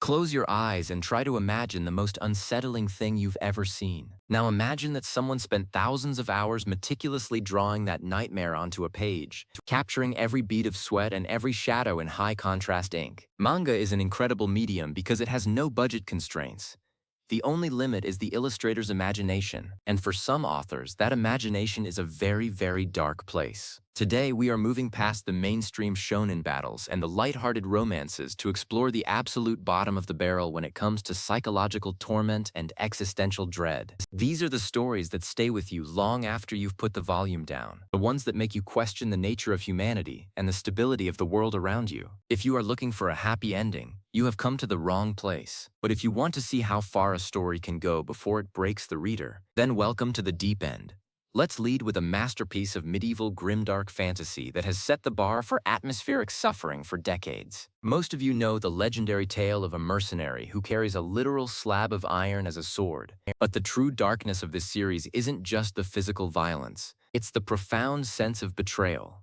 Close your eyes and try to imagine the most unsettling thing you've ever seen. Now imagine that someone spent thousands of hours meticulously drawing that nightmare onto a page, capturing every bead of sweat and every shadow in high-contrast ink. Manga is an incredible medium because it has no budget constraints. The only limit is the illustrator's imagination, and for some authors, that imagination is a very, very dark place. Today, we are moving past the mainstream shonen battles and the lighthearted romances to explore the absolute bottom of the barrel when it comes to psychological torment and existential dread. These are the stories that stay with you long after you've put the volume down, the ones that make you question the nature of humanity and the stability of the world around you. If you are looking for a happy ending, you have come to the wrong place. But if you want to see how far a story can go before it breaks the reader, then welcome to the deep end. Let's lead with a masterpiece of medieval grimdark fantasy that has set the bar for atmospheric suffering for decades. Most of you know the legendary tale of a mercenary who carries a literal slab of iron as a sword. But the true darkness of this series isn't just the physical violence, it's the profound sense of betrayal.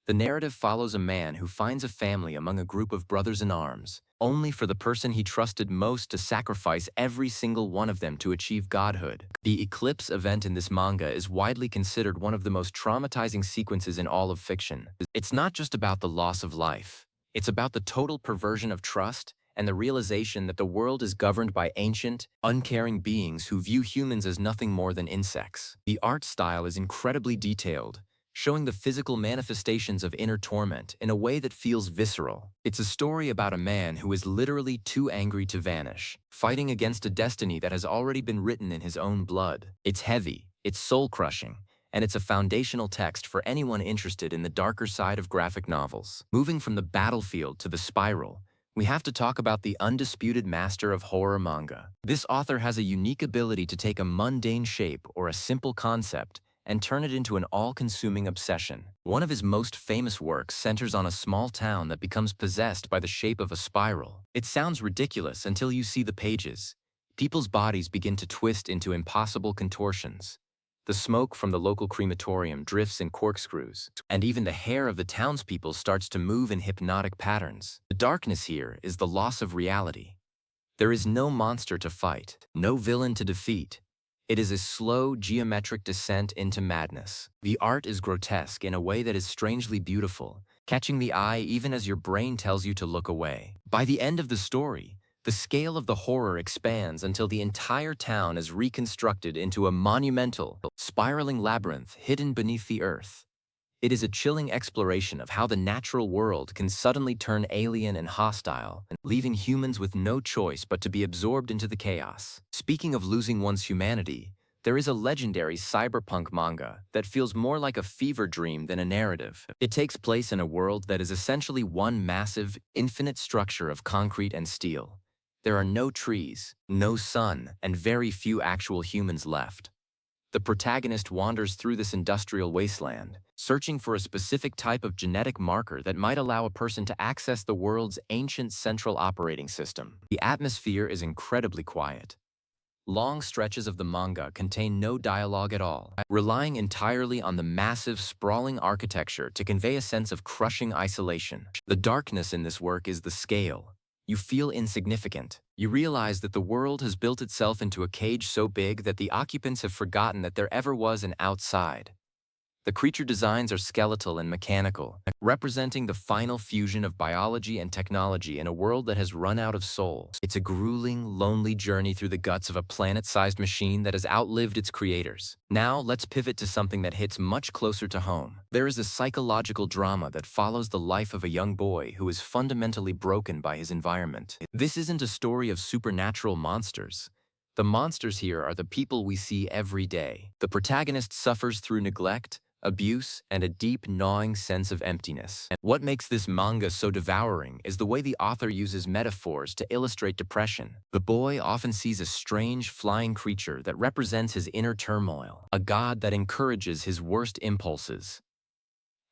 The narrative follows a man who finds a family among a group of brothers-in-arms, only for the person he trusted most to sacrifice every single one of them to achieve godhood. The eclipse event in this manga is widely considered one of the most traumatizing sequences in all of fiction. It's not just about the loss of life. It's about the total perversion of trust and the realization that the world is governed by ancient, uncaring beings who view humans as nothing more than insects. The art style is incredibly detailed, showing the physical manifestations of inner torment in a way that feels visceral. It's a story about a man who is literally too angry to vanish, fighting against a destiny that has already been written in his own blood. It's heavy, it's soul-crushing, and it's a foundational text for anyone interested in the darker side of graphic novels. Moving from the battlefield to the spiral, we have to talk about the undisputed master of horror manga. This author has a unique ability to take a mundane shape or a simple concept and turn it into an all-consuming obsession. One of his most famous works centers on a small town that becomes possessed by the shape of a spiral. It sounds ridiculous until you see the pages. People's bodies begin to twist into impossible contortions. The smoke from the local crematorium drifts in corkscrews, and even the hair of the townspeople starts to move in hypnotic patterns. The darkness here is the loss of reality. There is no monster to fight, no villain to defeat. It is a slow, geometric descent into madness. The art is grotesque in a way that is strangely beautiful, catching the eye even as your brain tells you to look away. By the end of the story, the scale of the horror expands until the entire town is reconstructed into a monumental, spiraling labyrinth hidden beneath the earth. It is a chilling exploration of how the natural world can suddenly turn alien and hostile, leaving humans with no choice but to be absorbed into the chaos. Speaking of losing one's humanity, there is a legendary cyberpunk manga that feels more like a fever dream than a narrative. It takes place in a world that is essentially one massive, infinite structure of concrete and steel. There are no trees, no sun, and very few actual humans left. The protagonist wanders through this industrial wasteland, searching for a specific type of genetic marker that might allow a person to access the world's ancient central operating system. The atmosphere is incredibly quiet. Long stretches of the manga contain no dialogue at all, relying entirely on the massive, sprawling architecture to convey a sense of crushing isolation. The darkness in this work is the scale. You feel insignificant. You realize that the world has built itself into a cage so big that the occupants have forgotten that there ever was an outside. The creature designs are skeletal and mechanical, representing the final fusion of biology and technology in a world that has run out of soul. It's a grueling, lonely journey through the guts of a planet-sized machine that has outlived its creators. Now, let's pivot to something that hits much closer to home. There is a psychological drama that follows the life of a young boy who is fundamentally broken by his environment. This isn't a story of supernatural monsters. The monsters here are the people we see every day. The protagonist suffers through neglect, abuse, and a deep, gnawing sense of emptiness. And what makes this manga so devouring is the way the author uses metaphors to illustrate depression. The boy often sees a strange, flying creature that represents his inner turmoil, a god that encourages his worst impulses.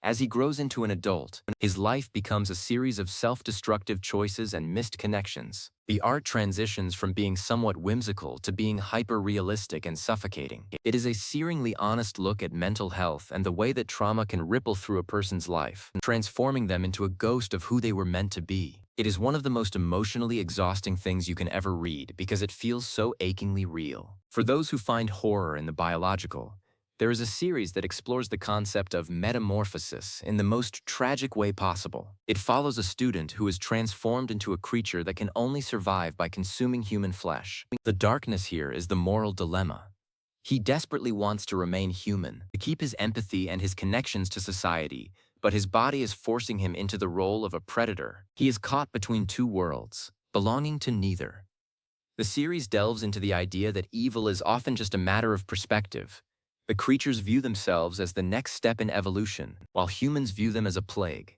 As he grows into an adult, his life becomes a series of self-destructive choices and missed connections. The art transitions from being somewhat whimsical to being hyper-realistic and suffocating. It is a searingly honest look at mental health and the way that trauma can ripple through a person's life, transforming them into a ghost of who they were meant to be. It is one of the most emotionally exhausting things you can ever read because it feels so achingly real. For those who find horror in the biological, there is a series that explores the concept of metamorphosis in the most tragic way possible. It follows a student who is transformed into a creature that can only survive by consuming human flesh. The darkness here is the moral dilemma. He desperately wants to remain human, to keep his empathy and his connections to society, but his body is forcing him into the role of a predator. He is caught between two worlds, belonging to neither. The series delves into the idea that evil is often just a matter of perspective. The creatures view themselves as the next step in evolution, while humans view them as a plague.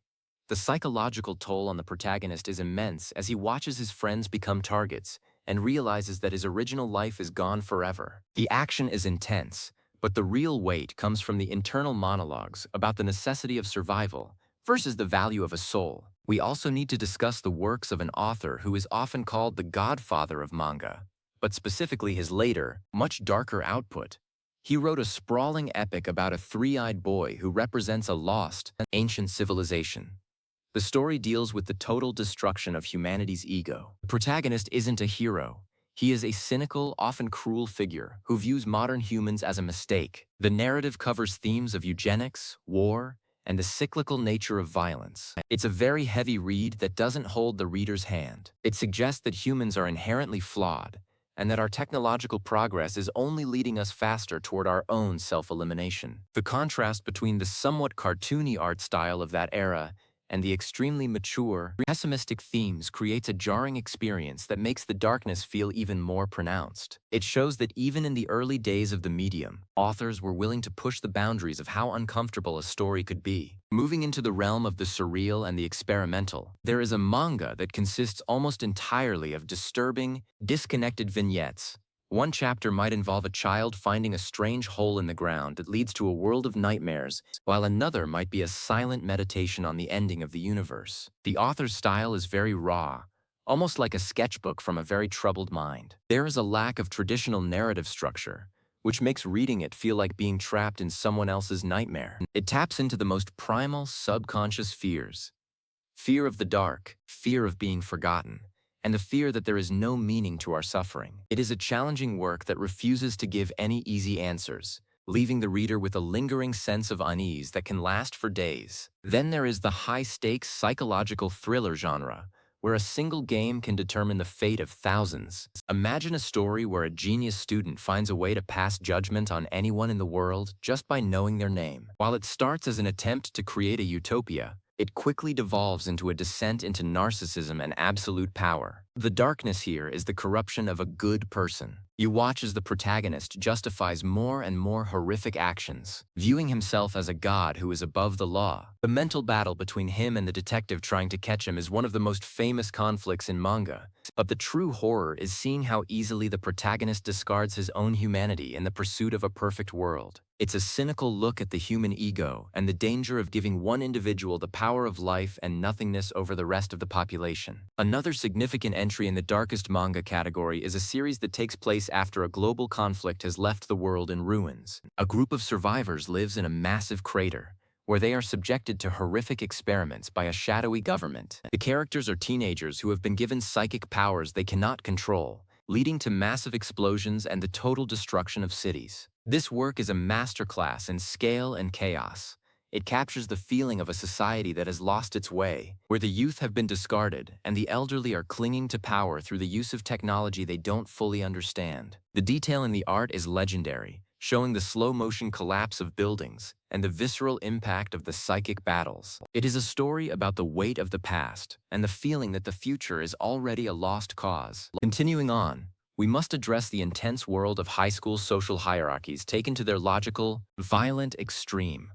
The psychological toll on the protagonist is immense as he watches his friends become targets and realizes that his original life is gone forever. The action is intense, but the real weight comes from the internal monologues about the necessity of survival versus the value of a soul. We also need to discuss the works of an author who is often called the godfather of manga, but specifically his later, much darker output. He wrote a sprawling epic about a three-eyed boy who represents a lost, ancient civilization. The story deals with the total destruction of humanity's ego. The protagonist isn't a hero. He is a cynical, often cruel figure who views modern humans as a mistake. The narrative covers themes of eugenics, war, and the cyclical nature of violence. It's a very heavy read that doesn't hold the reader's hand. It suggests that humans are inherently flawed, and that our technological progress is only leading us faster toward our own self-elimination. The contrast between the somewhat cartoony art style of that era and the extremely mature, pessimistic themes creates a jarring experience that makes the darkness feel even more pronounced. It shows that even in the early days of the medium, authors were willing to push the boundaries of how uncomfortable a story could be. Moving into the realm of the surreal and the experimental, there is a manga that consists almost entirely of disturbing, disconnected vignettes. One chapter might involve a child finding a strange hole in the ground that leads to a world of nightmares, while another might be a silent meditation on the ending of the universe. The author's style is very raw, almost like a sketchbook from a very troubled mind. There is a lack of traditional narrative structure, which makes reading it feel like being trapped in someone else's nightmare. It taps into the most primal, subconscious fears. Fear of the dark, fear of being forgotten, and the fear that there is no meaning to our suffering. It is a challenging work that refuses to give any easy answers, leaving the reader with a lingering sense of unease that can last for days. Then there is the high-stakes psychological thriller genre, where a single game can determine the fate of thousands. Imagine a story where a genius student finds a way to pass judgment on anyone in the world just by knowing their name. While it starts as an attempt to create a utopia, it quickly devolves into a descent into narcissism and absolute power. The darkness here is the corruption of a good person. You watch as the protagonist justifies more and more horrific actions, viewing himself as a god who is above the law. The mental battle between him and the detective trying to catch him is one of the most famous conflicts in manga. But the true horror is seeing how easily the protagonist discards his own humanity in the pursuit of a perfect world. It's a cynical look at the human ego and the danger of giving one individual the power of life and nothingness over the rest of the population. Another significant entry in the darkest manga category is a series that takes place after a global conflict has left the world in ruins. A group of survivors lives in a massive crater, where they are subjected to horrific experiments by a shadowy government. The characters are teenagers who have been given psychic powers they cannot control, leading to massive explosions and the total destruction of cities. This work is a masterclass in scale and chaos. It captures the feeling of a society that has lost its way, where the youth have been discarded and the elderly are clinging to power through the use of technology they don't fully understand. The detail in the art is legendary, showing the slow-motion collapse of buildings and the visceral impact of the psychic battles. It is a story about the weight of the past and the feeling that the future is already a lost cause. Continuing on, we must address the intense world of high school social hierarchies taken to their logical, violent extreme.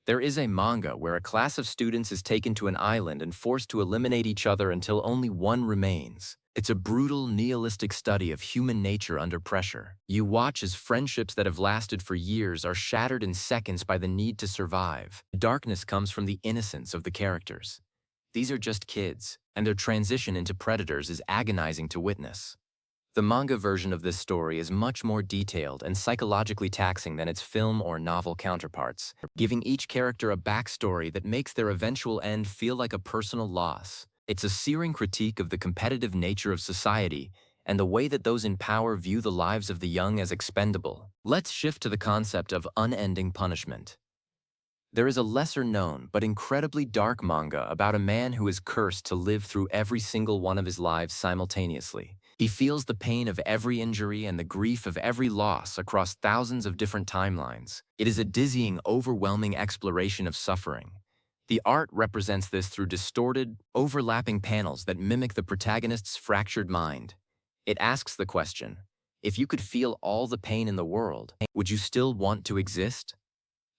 There is a manga where a class of students is taken to an island and forced to eliminate each other until only one remains. It's a brutal, nihilistic study of human nature under pressure. You watch as friendships that have lasted for years are shattered in seconds by the need to survive. The darkness comes from the innocence of the characters. These are just kids, and their transition into predators is agonizing to witness. The manga version of this story is much more detailed and psychologically taxing than its film or novel counterparts, giving each character a backstory that makes their eventual end feel like a personal loss. It's a searing critique of the competitive nature of society and the way that those in power view the lives of the young as expendable. Let's shift to the concept of unending punishment. There is a lesser-known but incredibly dark manga about a man who is cursed to live through every single one of his lives simultaneously. He feels the pain of every injury and the grief of every loss across thousands of different timelines. It is a dizzying, overwhelming exploration of suffering. The art represents this through distorted, overlapping panels that mimic the protagonist's fractured mind. It asks the question, if you could feel all the pain in the world, would you still want to exist?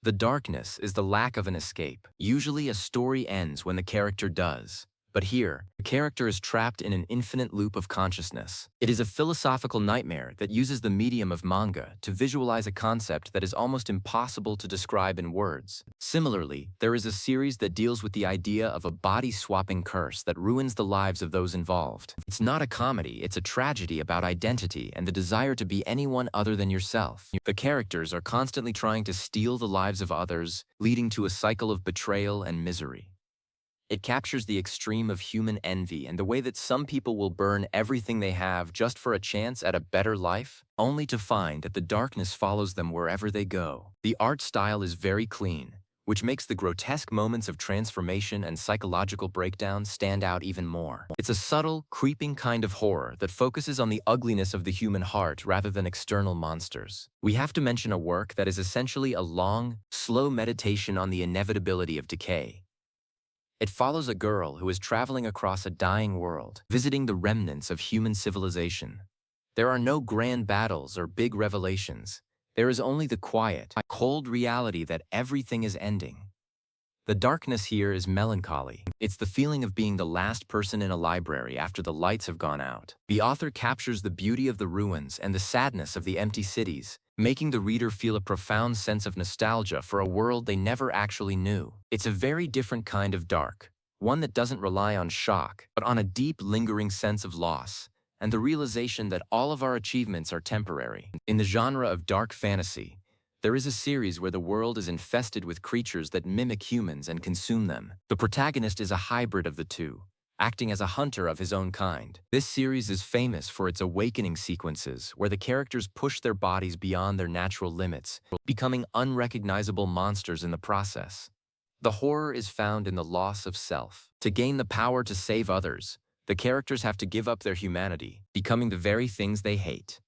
The darkness is the lack of an escape. Usually a story ends when the character does. But here, the character is trapped in an infinite loop of consciousness. It is a philosophical nightmare that uses the medium of manga to visualize a concept that is almost impossible to describe in words. Similarly, there is a series that deals with the idea of a body-swapping curse that ruins the lives of those involved. It's not a comedy, it's a tragedy about identity and the desire to be anyone other than yourself. The characters are constantly trying to steal the lives of others, leading to a cycle of betrayal and misery. It captures the extreme of human envy and the way that some people will burn everything they have just for a chance at a better life, only to find that the darkness follows them wherever they go. The art style is very clean, which makes the grotesque moments of transformation and psychological breakdown stand out even more. It's a subtle, creeping kind of horror that focuses on the ugliness of the human heart rather than external monsters. We have to mention a work that is essentially a long, slow meditation on the inevitability of decay. It follows a girl who is traveling across a dying world, visiting the remnants of human civilization. There are no grand battles or big revelations. There is only the quiet, cold reality that everything is ending. The darkness here is melancholy. It's the feeling of being the last person in a library after the lights have gone out. The author captures the beauty of the ruins and the sadness of the empty cities, making the reader feel a profound sense of nostalgia for a world they never actually knew. It's a very different kind of dark, one that doesn't rely on shock, but on a deep, lingering sense of loss, and the realization that all of our achievements are temporary. In the genre of dark fantasy, there is a series where the world is infested with creatures that mimic humans and consume them. The protagonist is a hybrid of the two, acting as a hunter of his own kind. This series is famous for its awakening sequences, where the characters push their bodies beyond their natural limits, becoming unrecognizable monsters in the process. The horror is found in the loss of self. To gain the power to save others, the characters have to give up their humanity, becoming the very things they hate.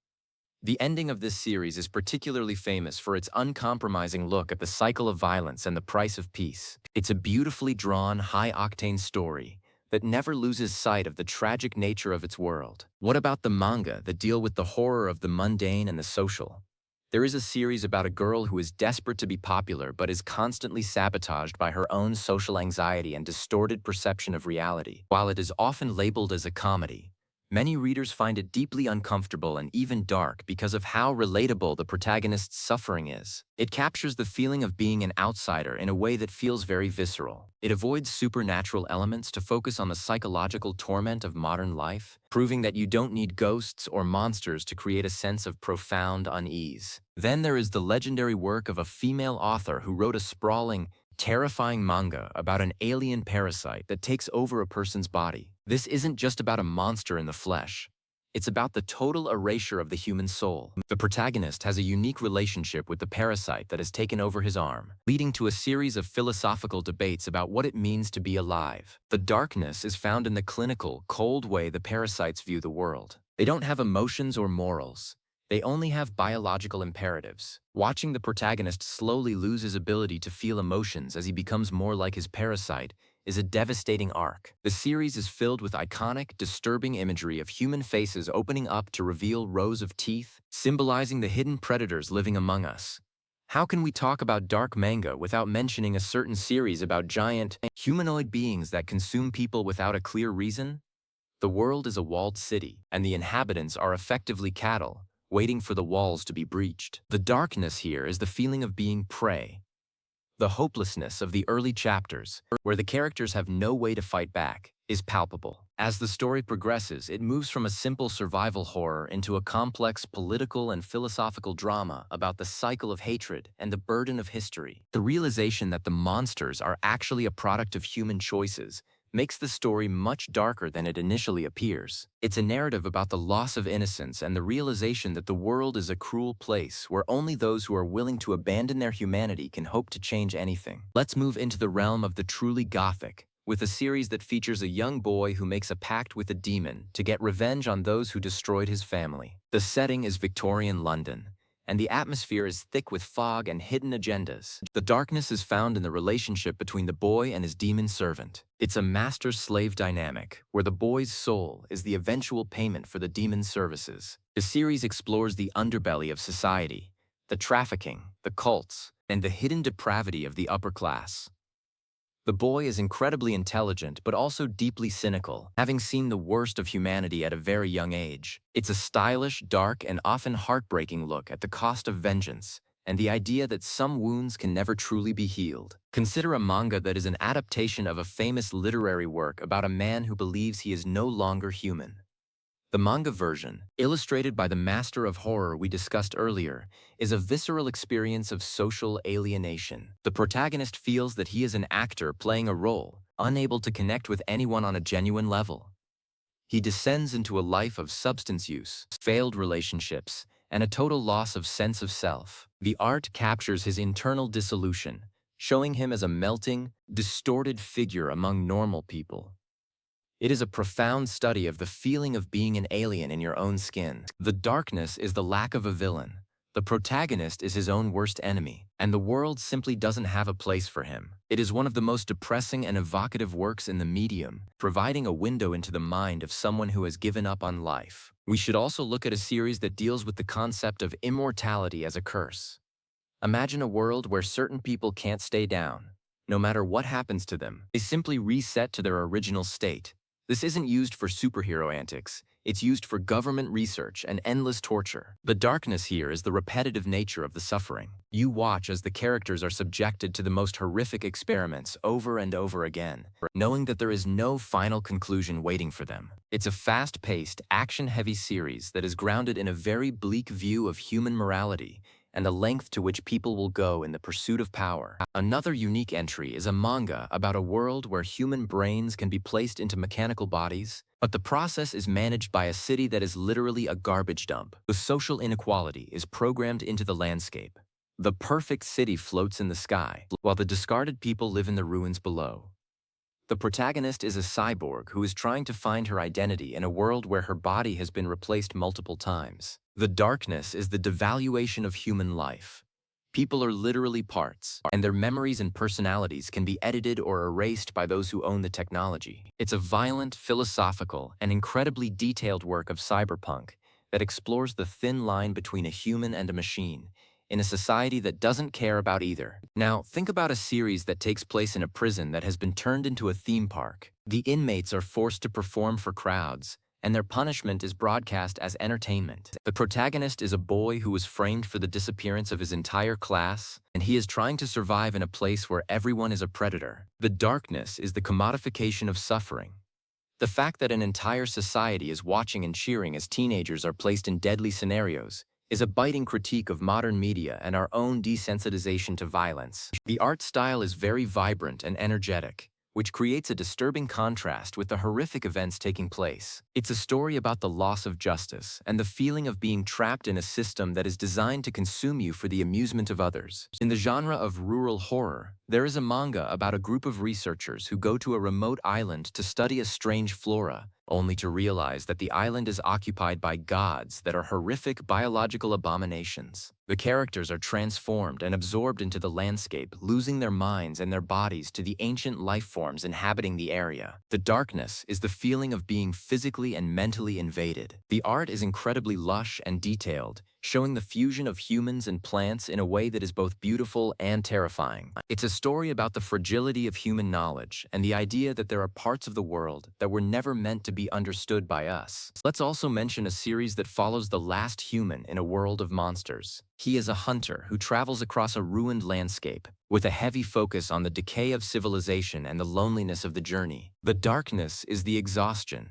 The ending of this series is particularly famous for its uncompromising look at the cycle of violence and the price of peace. It's a beautifully drawn, high-octane story that never loses sight of the tragic nature of its world. What about the manga that deal with the horror of the mundane and the social? There is a series about a girl who is desperate to be popular but is constantly sabotaged by her own social anxiety and distorted perception of reality. While it is often labeled as a comedy, many readers find it deeply uncomfortable and even dark because of how relatable the protagonist's suffering is. It captures the feeling of being an outsider in a way that feels very visceral. It avoids supernatural elements to focus on the psychological torment of modern life, proving that you don't need ghosts or monsters to create a sense of profound unease. Then there is the legendary work of a female author who wrote a sprawling, terrifying manga about an alien parasite that takes over a person's body. This isn't just about a monster in the flesh. It's about the total erasure of the human soul. The protagonist has a unique relationship with the parasite that has taken over his arm, leading to a series of philosophical debates about what it means to be alive. The darkness is found in the clinical, cold way the parasites view the world. They don't have emotions or morals. They only have biological imperatives. Watching the protagonist slowly lose his ability to feel emotions as he becomes more like his parasite is a devastating arc. The series is filled with iconic, disturbing imagery of human faces opening up to reveal rows of teeth, symbolizing the hidden predators living among us. How can we talk about dark manga without mentioning a certain series about giant, humanoid beings that consume people without a clear reason? The world is a walled city, and the inhabitants are effectively cattle, waiting for the walls to be breached. The darkness here is the feeling of being prey, the hopelessness of the early chapters, where the characters have no way to fight back, is palpable. As the story progresses, it moves from a simple survival horror into a complex political and philosophical drama about the cycle of hatred and the burden of history. The realization that the monsters are actually a product of human choices makes the story much darker than it initially appears. It's a narrative about the loss of innocence and the realization that the world is a cruel place where only those who are willing to abandon their humanity can hope to change anything. Let's move into the realm of the truly gothic, with a series that features a young boy who makes a pact with a demon to get revenge on those who destroyed his family. The setting is Victorian London, and the atmosphere is thick with fog and hidden agendas. The darkness is found in the relationship between the boy and his demon servant. It's a master-slave dynamic, where the boy's soul is the eventual payment for the demon's services. The series explores the underbelly of society, the trafficking, the cults, and the hidden depravity of the upper class. The boy is incredibly intelligent but also deeply cynical, having seen the worst of humanity at a very young age. It's a stylish, dark, and often heartbreaking look at the cost of vengeance and the idea that some wounds can never truly be healed. Consider a manga that is an adaptation of a famous literary work about a man who believes he is no longer human. The manga version, illustrated by the master of horror we discussed earlier, is a visceral experience of social alienation. The protagonist feels that he is an actor playing a role, unable to connect with anyone on a genuine level. He descends into a life of substance use, failed relationships, and a total loss of sense of self. The art captures his internal dissolution, showing him as a melting, distorted figure among normal people. It is a profound study of the feeling of being an alien in your own skin. The darkness is the lack of a villain. The protagonist is his own worst enemy, and the world simply doesn't have a place for him. It is one of the most depressing and evocative works in the medium, providing a window into the mind of someone who has given up on life. We should also look at a series that deals with the concept of immortality as a curse. Imagine a world where certain people can't stay down. No matter what happens to them, they simply reset to their original state. This isn't used for superhero antics. It's used for government research and endless torture. The darkness here is the repetitive nature of the suffering. You watch as the characters are subjected to the most horrific experiments over and over again, knowing that there is no final conclusion waiting for them. It's a fast-paced, action-heavy series that is grounded in a very bleak view of human morality and the length to which people will go in the pursuit of power. Another unique entry is a manga about a world where human brains can be placed into mechanical bodies, but the process is managed by a city that is literally a garbage dump. The social inequality is programmed into the landscape. The perfect city floats in the sky, while the discarded people live in the ruins below. The protagonist is a cyborg who is trying to find her identity in a world where her body has been replaced multiple times. The darkness is the devaluation of human life. People are literally parts, and their memories and personalities can be edited or erased by those who own the technology. It's a violent, philosophical, and incredibly detailed work of cyberpunk that explores the thin line between a human and a machine, in a society that doesn't care about either. Now, think about a series that takes place in a prison that has been turned into a theme park. The inmates are forced to perform for crowds, and their punishment is broadcast as entertainment. The protagonist is a boy who was framed for the disappearance of his entire class, and he is trying to survive in a place where everyone is a predator. The darkness is the commodification of suffering. The fact that an entire society is watching and cheering as teenagers are placed in deadly scenarios is a biting critique of modern media and our own desensitization to violence. The art style is very vibrant and energetic, which creates a disturbing contrast with the horrific events taking place. It's a story about the loss of justice and the feeling of being trapped in a system that is designed to consume you for the amusement of others. In the genre of rural horror, there is a manga about a group of researchers who go to a remote island to study a strange flora, only to realize that the island is occupied by gods that are horrific biological abominations. The characters are transformed and absorbed into the landscape, losing their minds and their bodies to the ancient life forms inhabiting the area. The darkness is the feeling of being physically and mentally invaded. The art is incredibly lush and detailed, showing the fusion of humans and plants in a way that is both beautiful and terrifying. It's a story about the fragility of human knowledge and the idea that there are parts of the world that were never meant to be understood by us. Let's also mention a series that follows the last human in a world of monsters. He is a hunter who travels across a ruined landscape, with a heavy focus on the decay of civilization and the loneliness of the journey. The darkness is the exhaustion.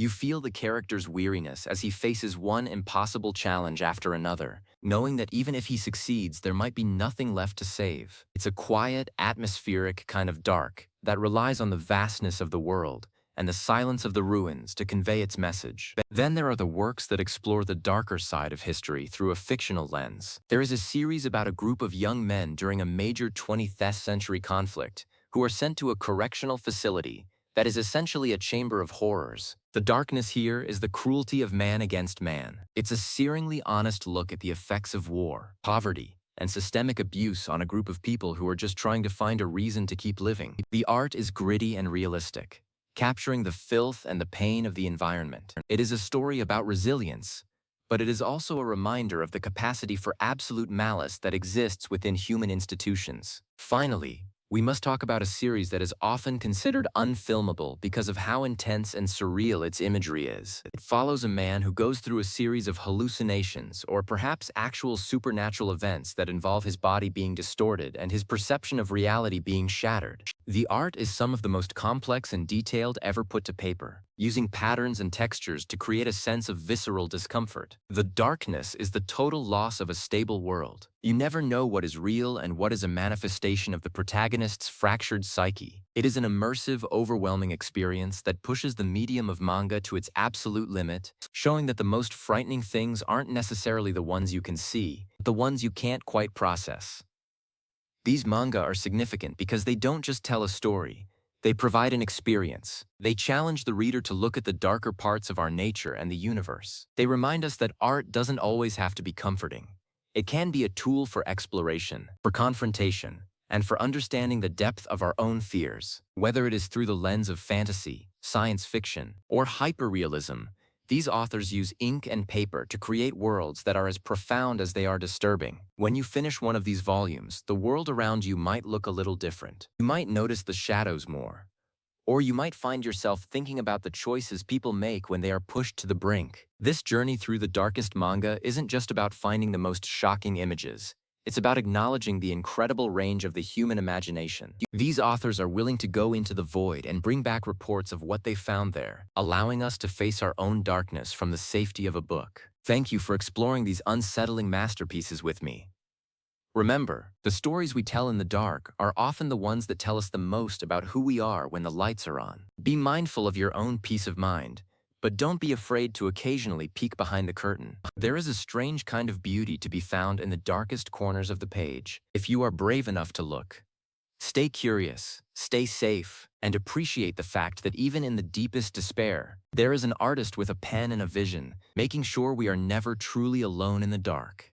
You feel the character's weariness as he faces one impossible challenge after another, knowing that even if he succeeds, there might be nothing left to save. It's a quiet, atmospheric kind of dark that relies on the vastness of the world and the silence of the ruins to convey its message. Then there are the works that explore the darker side of history through a fictional lens. There is a series about a group of young men during a major 20th century conflict who are sent to a correctional facility that is essentially a chamber of horrors. The darkness here is the cruelty of man against man. It's a searingly honest look at the effects of war, poverty, and systemic abuse on a group of people who are just trying to find a reason to keep living. The art is gritty and realistic, capturing the filth and the pain of the environment. It is a story about resilience, but it is also a reminder of the capacity for absolute malice that exists within human institutions. Finally, we must talk about a series that is often considered unfilmable because of how intense and surreal its imagery is. It follows a man who goes through a series of hallucinations or perhaps actual supernatural events that involve his body being distorted and his perception of reality being shattered. The art is some of the most complex and detailed ever put to paper, using patterns and textures to create a sense of visceral discomfort. The darkness is the total loss of a stable world. You never know what is real and what is a manifestation of the protagonist's fractured psyche. It is an immersive, overwhelming experience that pushes the medium of manga to its absolute limit, showing that the most frightening things aren't necessarily the ones you can see, but the ones you can't quite process. These manga are significant because they don't just tell a story. They provide an experience. They challenge the reader to look at the darker parts of our nature and the universe. They remind us that art doesn't always have to be comforting. It can be a tool for exploration, for confrontation, and for understanding the depth of our own fears. Whether it is through the lens of fantasy, science fiction, or hyperrealism, these authors use ink and paper to create worlds that are as profound as they are disturbing. When you finish one of these volumes, the world around you might look a little different. You might notice the shadows more, or you might find yourself thinking about the choices people make when they are pushed to the brink. This journey through the darkest manga isn't just about finding the most shocking images. It's about acknowledging the incredible range of the human imagination. These authors are willing to go into the void and bring back reports of what they found there, allowing us to face our own darkness from the safety of a book. Thank you for exploring these unsettling masterpieces with me. Remember, the stories we tell in the dark are often the ones that tell us the most about who we are when the lights are on. Be mindful of your own peace of mind, but don't be afraid to occasionally peek behind the curtain. There is a strange kind of beauty to be found in the darkest corners of the page, if you are brave enough to look. Stay curious, stay safe, and appreciate the fact that even in the deepest despair, there is an artist with a pen and a vision, making sure we are never truly alone in the dark.